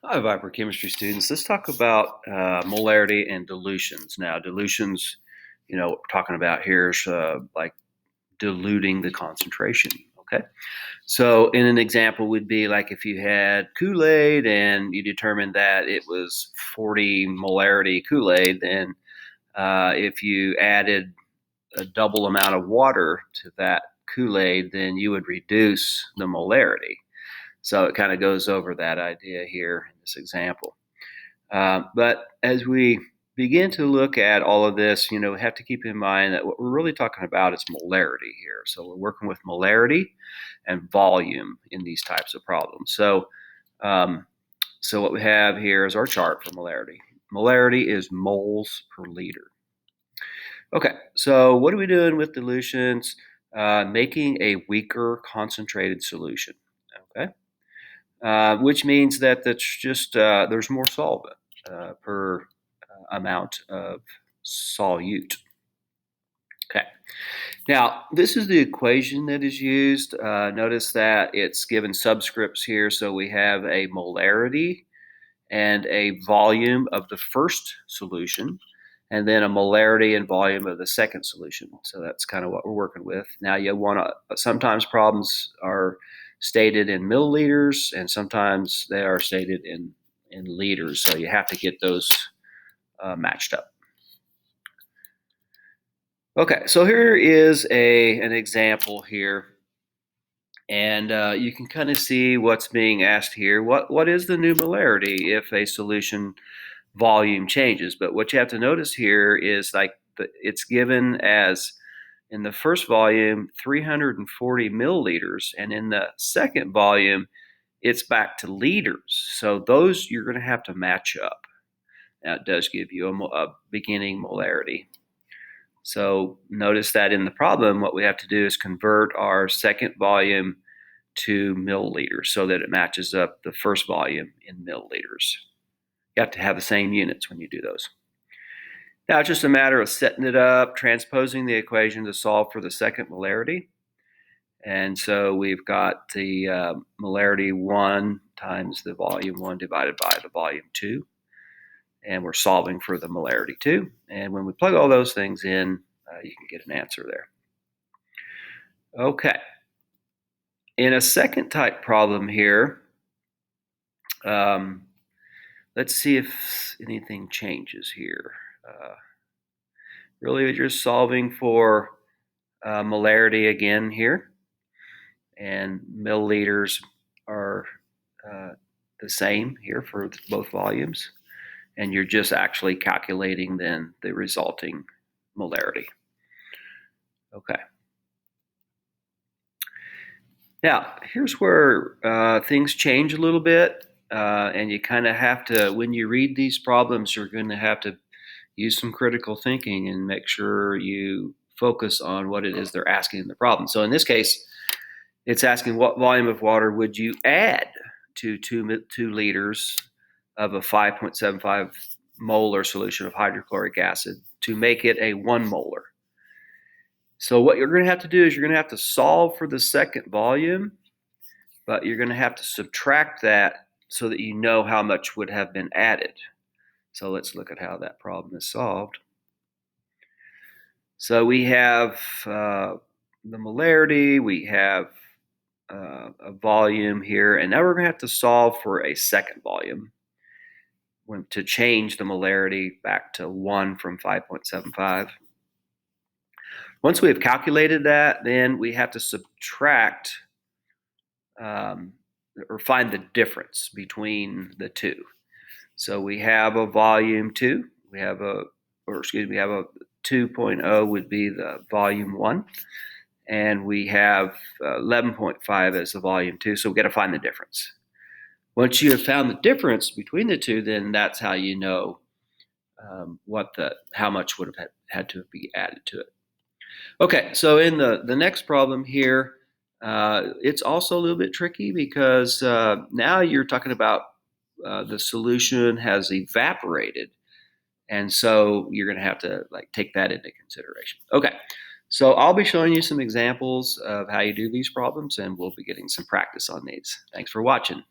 Hi, Viper Chemistry students. Let's talk about molarity and dilutions. Now, dilutions, what we're talking about here is like diluting the concentration. Okay. So, in an example, would be like if you had Kool-Aid and you determined that it was 40 molarity Kool-Aid, then if you added a double amount of water to that Kool-Aid, then you would reduce the molarity. So it kind of goes over that idea here in this example. But as we begin to look at all of this, we have to keep in mind that what we're really talking about is molarity here. So we're working with molarity and volume in these types of problems. Um, so what we have here is our chart for molarity. Molarity is moles per liter. Okay, so what are we doing with dilutions? Making a weaker concentrated solution. Okay. Which means that there's more solvent per amount of solute. Okay. Now, this is the equation that is used. Notice that it's given subscripts here, so we have a molarity and a volume of the first solution, and then a molarity and volume of the second solution. So that's kind of what we're working with. Now you want to, sometimes problems are stated in milliliters and sometimes they are stated in liters. So you have to get those matched up. Okay, so here is an example here. And you can kind of see what's being asked here. What is the new molarity if a solution volume changes? But what you have to notice here is it's given as in the first volume 340 milliliters, and in the second volume it's back to liters. So those you're going to have to match up. Now it does give you a beginning molarity. So notice that in the problem, what we have to do is convert our second volume to milliliters so that it matches up the first volume in milliliters. You have to have the same units when you do those. Now it's just a matter of setting it up, transposing the equation to solve for the second molarity. And so we've got the molarity 1 times the volume 1 divided by the volume 2. And we're solving for the molarity 2. And when we plug all those things in, you can get an answer there. Okay. In a second type problem here, let's see if anything changes here. Really, we're just solving for molarity again here. And milliliters are the same here for both volumes. And you're just actually calculating then the resulting molarity. Okay. Now, here's where things change a little bit. And you kind of have to, when you read these problems, you're going to have to use some critical thinking and make sure you focus on what it is they're asking in the problem. So in this case, it's asking what volume of water would you add to 2 liters of a 5.75 molar solution of hydrochloric acid to make it a 1 molar. So what you're going to have to do is you're going to have to solve for the second volume, but you're going to have to subtract that so that you know how much would have been added. So let's look at how that problem is solved. So we have the molarity, we have a volume here, and now we're going to have to solve for a second volume to change the molarity back to 1 from 5.75. Once we have calculated that, then we have to subtract or find the difference between the two. So we have a volume 2, we have a 2.0 would be the volume 1, and we have 11.5 as the volume 2, so we got to find the difference. Once you have found the difference between the two, then that's how you know how much would have had to be added to it. Okay, so in the next problem here, it's also a little bit tricky because now you're talking about the solution has evaporated, and so you're going to have to take that into consideration. Okay, so I'll be showing you some examples of how you do these problems, and we'll be getting some practice on these. Thanks for watching.